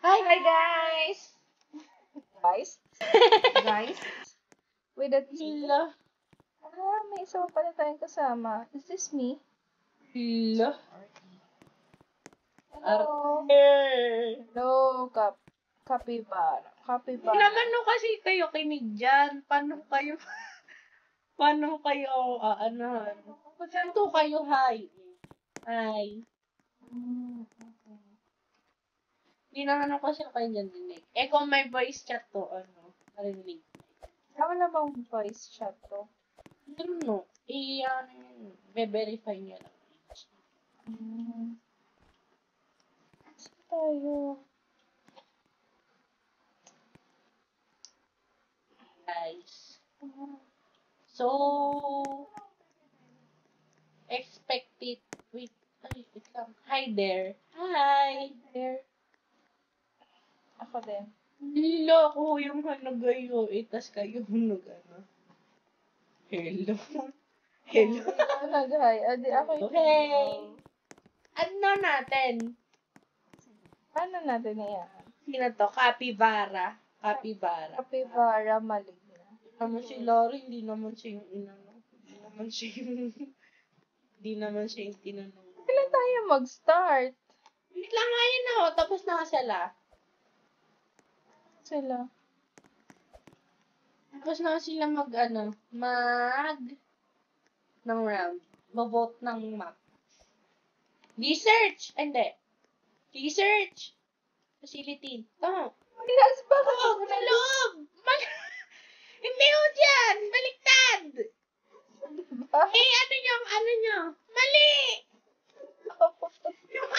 Hi guys! Guys? Guys? With a T. Hello. May isa pa pala tayong kasama. Is this me? Hello. Hello. Hello, Kapibara. Hindi naman no kasi kayo kinig dyan. Paano kayo Saan to kayo, hi? Hi. Okay. Hindi naman kasi kayo dyan dinig. Eh kung may voice chat to, narinig. Wala bang voice chat to? No. Be-verify niya lang. Saan tayo? Guys. So, expect it with, wait lang. Hi there. Hi. There. Ako din. Hello, ako yung hanagayo. Tas kayo hanagano. Hello. Hello. Hi. Adi ako yung... Hey. Ano natin? Paano natin yan? Sino to? Capybara. Kapibara maligna. Hindi naman si Lori, hindi naman siya yung inano. Hindi naman siya yung tinanong. Kailan tayo mag-start? Wait lang nga yun ako. Tapos na sila. Tapos na sila ng round. Mag-vote ng map. Research! Hindi. Research! Facility. Tama. Pinas ba ka? Sa loob! Hindi ho dyan! Baliktad! Eh, ano nyo? Mali! Yung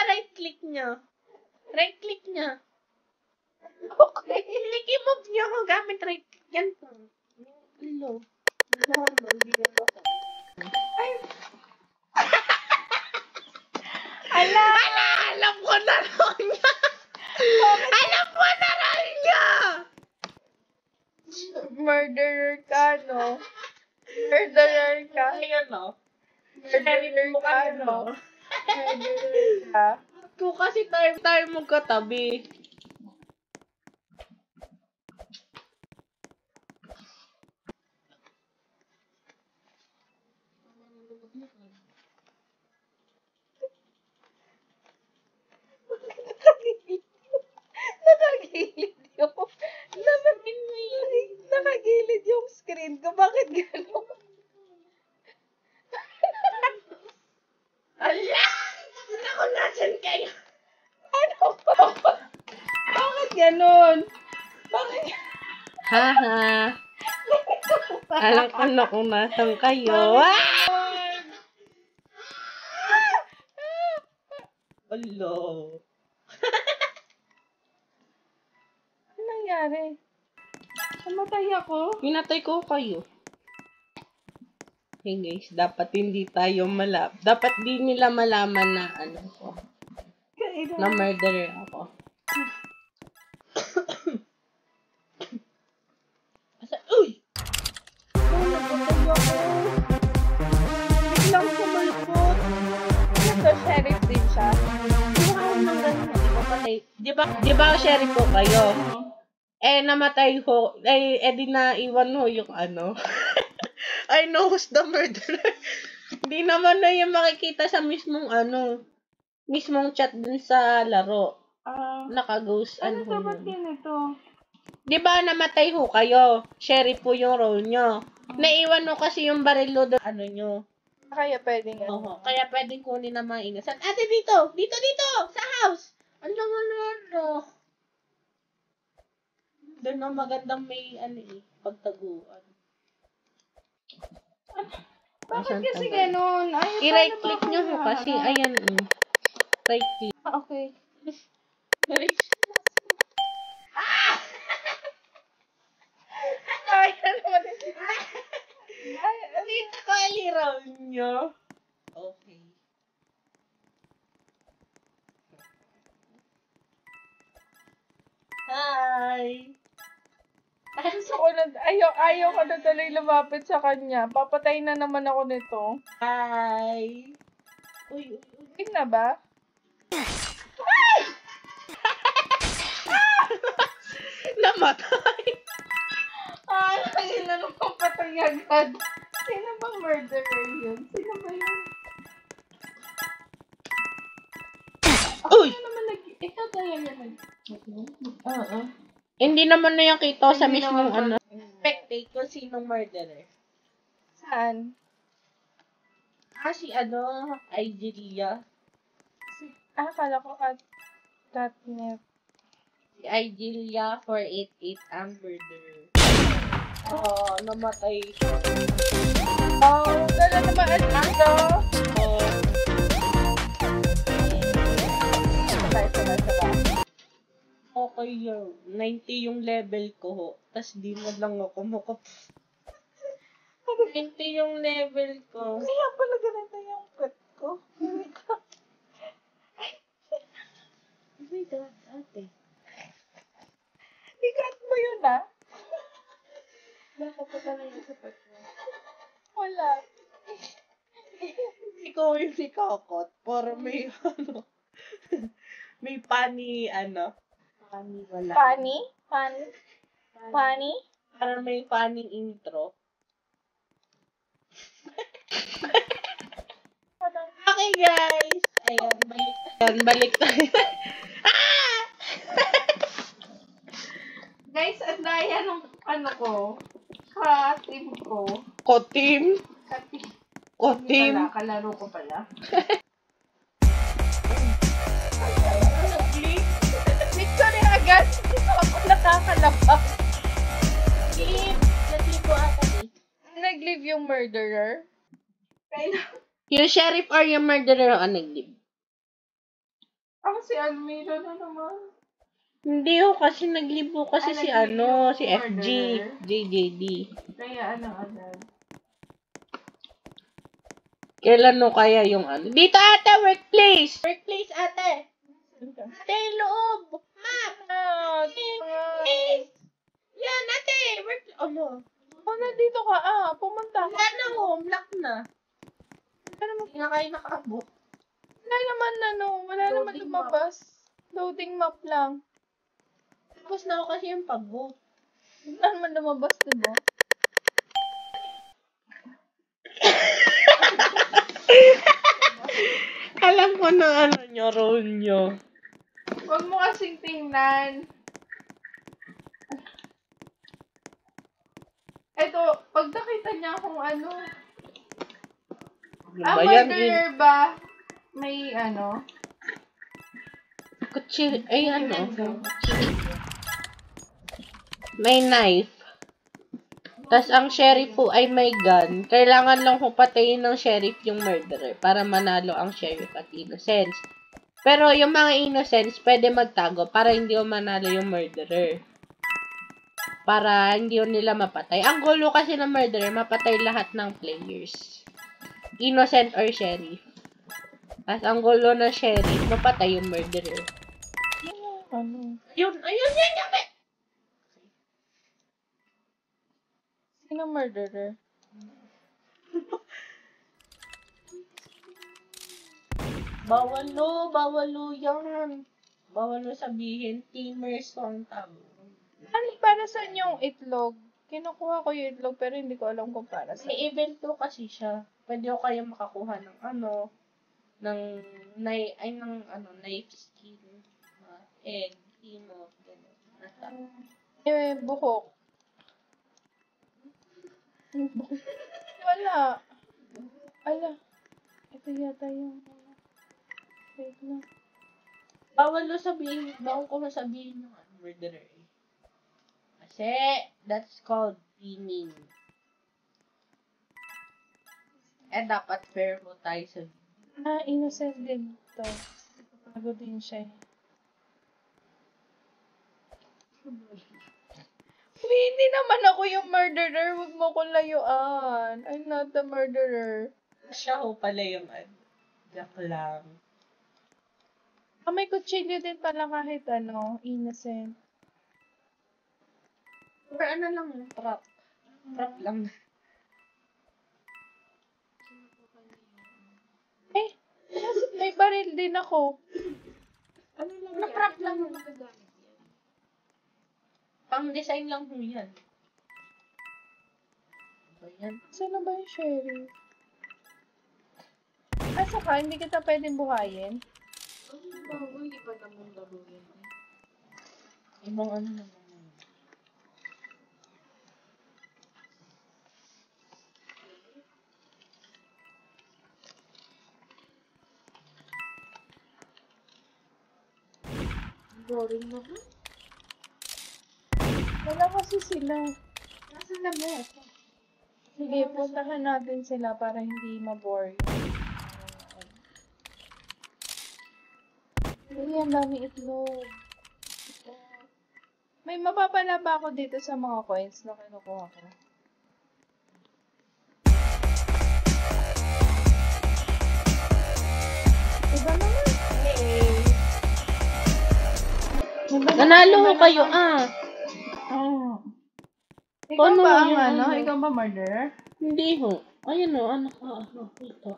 right click nyo. Right click nyo. Okay. I-move nyo ako gamit right click. Yan po. Hello. Hindi na to. Ay! Ala! Alam ko na rin niya! Alam ko na rin niya! Murderer ka, no? Murderer ka. Ayun, no? Murderer ka, no? Murderer ka. Kung kasi tayo magkatabi. Nakagilid yung screen ko. Bakit gano'n? Ala! Ako, nasan kayo? Ano ba? Bakit gano'n? Bakit? Haha. Alam ko na kung nasan kayo. Hello. Ano nangyari? Namatay ako? Pinatay ko kayo. Hey guys, dapat hindi tayo dapat di nila malaman na na murderer ako. Uy! Napatay ako. Biglang sumalpot. So, sheriff din siya? Di ba sheriff ko kayo? Namatay ho. Di na iwan ho yung I know who's the murderer. Di naman na yung makikita sa mismong chat dun sa laro. Naka-ghost Ano dapat yun ito? Di ba namatay ho kayo? Sheriff po yung role nyo. Naiwan ho kasi yung barilo doon nyo. Kaya pwedeng Kaya pwedeng kunin na mga innocent. Ate, dito! Dito! Sa house! Ano? Doon no, magandang may pagtaguan. Bakit kasi gano'n? I-right click nyo ho kasi. Ayan. Right click. Okay. Ay, ano naman Dito ko aliraw nyo. Okay. Hi! Ayaw ko na tuloy lumapit sa kanya. Papatay na naman ako nito. Hi! Uy. Tingnan na ba? namatay. Sino naman patay agad? Sino bang murderer yun? Sino ba yun? Uy! Ano naman ikaw tayo yan Oo. Hindi naman na yung kita sa Hindi mismong naman Spectate kung sinong murderer. Saan? Si Igelia. Akala ko Catnip. Si Igelia 488 ang murderer. Namatay siya. Dala naman at ito. Sabay. Okay yun. 90 yung level ko ho. Tas di mo lang ako makap... 90 yung level ko. Kaya pala ganito yung pet ko. Oh my God, ate. Ikat mo yun ah. Bakit pa talaga sa pet mo? Wala. Ikaw yung si Kokot. Para may may pani wala. Funny? Funny? Para may funny intro. Okay guys. Ayan, balik tayo. Guys, ang daya ng ka-team ko. Kotim. Ka-team. Kalaro ko pala. Victory agad. Hindi ko ako nakakalabas. Nag-leave ko ata eh. Nag-leave yung murderer. Yung sheriff or yung murderer ang nag-leave? Ako si Almira na naman. Hindi ho, kasi nag-leave ho kasi si nag-leave yung si FG, murderer. JJD. Kaya agad. Kailan no kaya yung Dito ate, workplace! Workplace ate! Ate, loob! Map! Please! Yan, ate! Workplace! Nandito ka pumunta ka. Wala na ho, black na. Hindi na kayo nakaabot. Wala naman wala naman Loading lumabas. Loading map lang. Tapos na ako kasi yung pag-vote. Wala naman lumabas, diba? Alam ko na nyo, role nyo. Huwag mo kasing tingnan. Eto, pag nakita niya kung murderer ba? May Kutsil, may knife. Tas ang sheriff po ay may gun. Kailangan lang po patayin ng sheriff yung murderer para manalo ang sheriff at innocents. Pero yung mga innocents, pwede magtago para hindi manalo yung murderer. Para hindi nila mapatay. Ang gulo kasi ng murderer, mapatay lahat ng players. Innocent or sheriff. Tapos ang gulo ng sheriff, mapatay yung murderer. Ayun. Sino murderer? Bawal yan. Bawal sabihin, teamers on tab. Para saan yung itlog? Kinukuha ko yung itlog pero hindi ko alam kung para saan. May event to kasi siya. Pwede ko kayo makakuha ng knife skin, egg, himo, gano'n. Buhok. Wala. Ala. Ito yata yung wait na. Bawal ko sabihin yung murderer eh. Kasi, that's called pinning. Dapat fair mo tayo sa Innocent din to. Bago din siya. Hindi naman ako yung murderer. Huwag mo ko layuan. I'm not the murderer. Siya ho pala yung joke lang. May kutsilyo din pala kahit innocent. Or lang yung trap. Trap lang. May baril din ako. Na-trap lang yung magagamit yan. Pang design lang ho yan. Ba yan? Saan na ba yung sheriff? Asa ka? Hindi kita pwedeng buhayin? Bago, hindi pa naman laro yan. Ibang ano naman. Boring naman. Wala kasi sila. Nasaan na mo? Sige, puntahan natin sila para hindi ma-boring. Hindi, ang dami itlog. May mapapala ba ako dito sa mga coins na kinukuha ko? Iba naman. Nanalo ho kayo, Oh. Ikaw Paano ba ang yung ano? ano? Ikaw ba murderer? Hindi ho. Ayun o, ano ka, ito.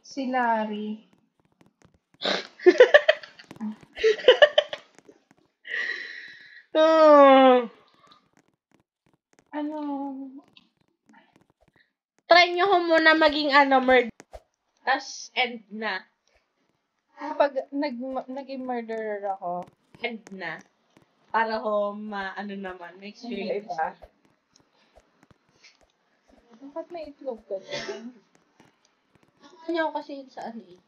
Si Larry. Ano? Try nyo ho muna maging murder. Tas, end na. Kapag naging murderer ako, End na. Para ho, naman, may experience. iba. Bakit may itlog ka dyan? Kanya ko kasi yun sa ano eh.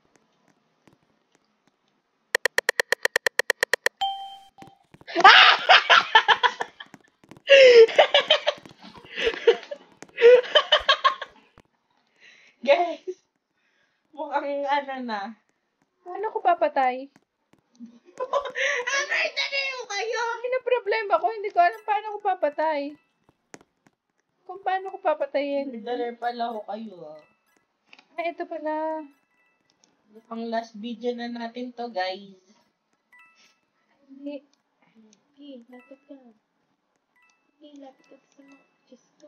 Guys, mukhang na. Paano ko papatay? Murder ho kayo! Ano na problema ko? Hindi ko alam paano ko papatay. Kung paano ko papatayin. Murderer pala ho kayo Ay, ito pala. Pang last video na natin to, guys. Hindi. Okay, lapit ka. Okay, lapit ka sa mga Diyos ko.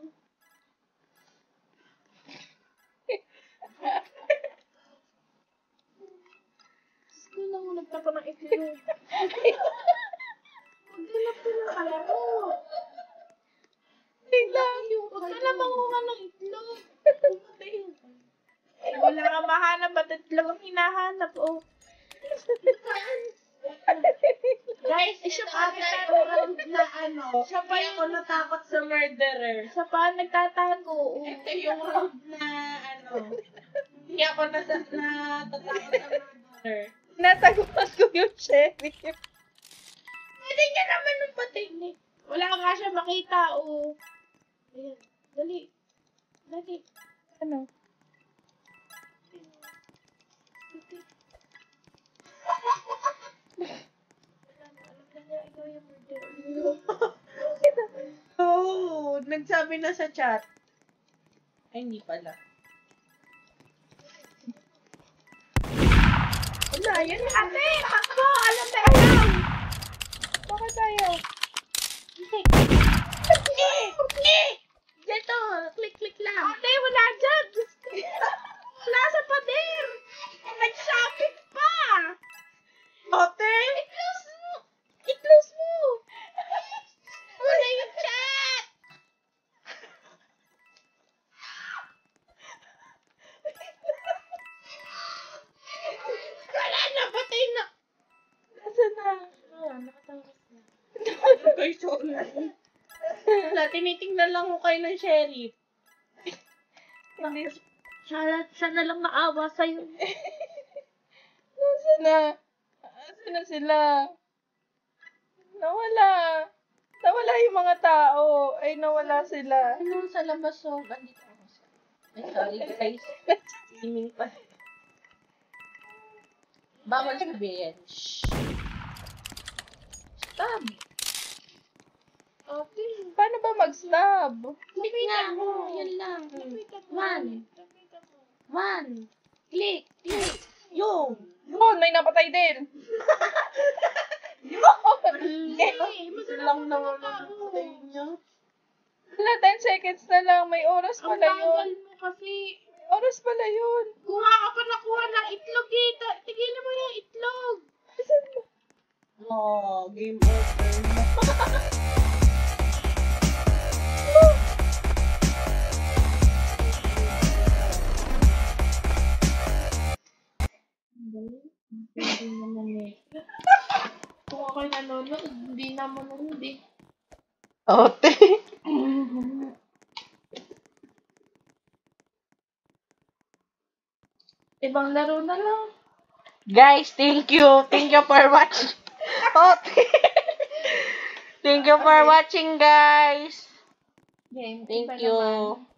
Gusto lang mo nagtapa ng itlog. Maghanap ka ng kalaro. Tingnan. Huwag ka na mangunga ng itlog. Eh, wala nga mahanap. Ba't itlog ang hinahanap? Oh. Guys, siya pa round na siya pa yung natakot sa murderer. Sa paan nagtatago? Ito yung round na hindi ako natatakot sa murderer. Nataguan ko yung sheriff. Pwede niya naman nung patinig. Wala nga siya makita, oh. Ayan, dali. Dali. Ano? Oh, nagsabi na sa chat. Ay, hindi pala. Wala, yan ate! Takbo! Alam na alam! Bakit tayo? Dito, click lang. Ate, wala dyan! Wala sa pader! Nag-shopping pa! Ate! I-close mo! I-close mo! Wala yung chat! Wala na, patay na. Nasaan na? Nakatakas na. Guys, sorry. Wala, tinitingnan lang ko kayo ng sheriff. Hindi. Siya na lang naawa sa'yo. Nasaan na? Nasaan na sila? Nawala. Nawala yung mga tao. Ay, nawala sila. Ano sa labas so? Andito ako. Ay, sorry guys. Swimming pa. Bawal sabihin. Shh. Stop. Okay. Paano ba mag-stab? Click nga mo. Yan lang. One. Click. Yung. Yun, may napatay din. Isa lang naman ang niya. Wala, 10 seconds na lang. May oras Ang pala yun. bagal mo kasi. May oras pala yun. Kuha ka pa nakuha ng itlog dito. Tigilan mo yung itlog. Nasaan ba? Oh, game over. Hindi naman eh. Kung ako'y nanonood, hindi naman hindi. Ote. Ibang laro na lang. Guys, thank you. Thank you for watching. Ote. Thank you for watching, guys. Game. Thank Iba you. naman.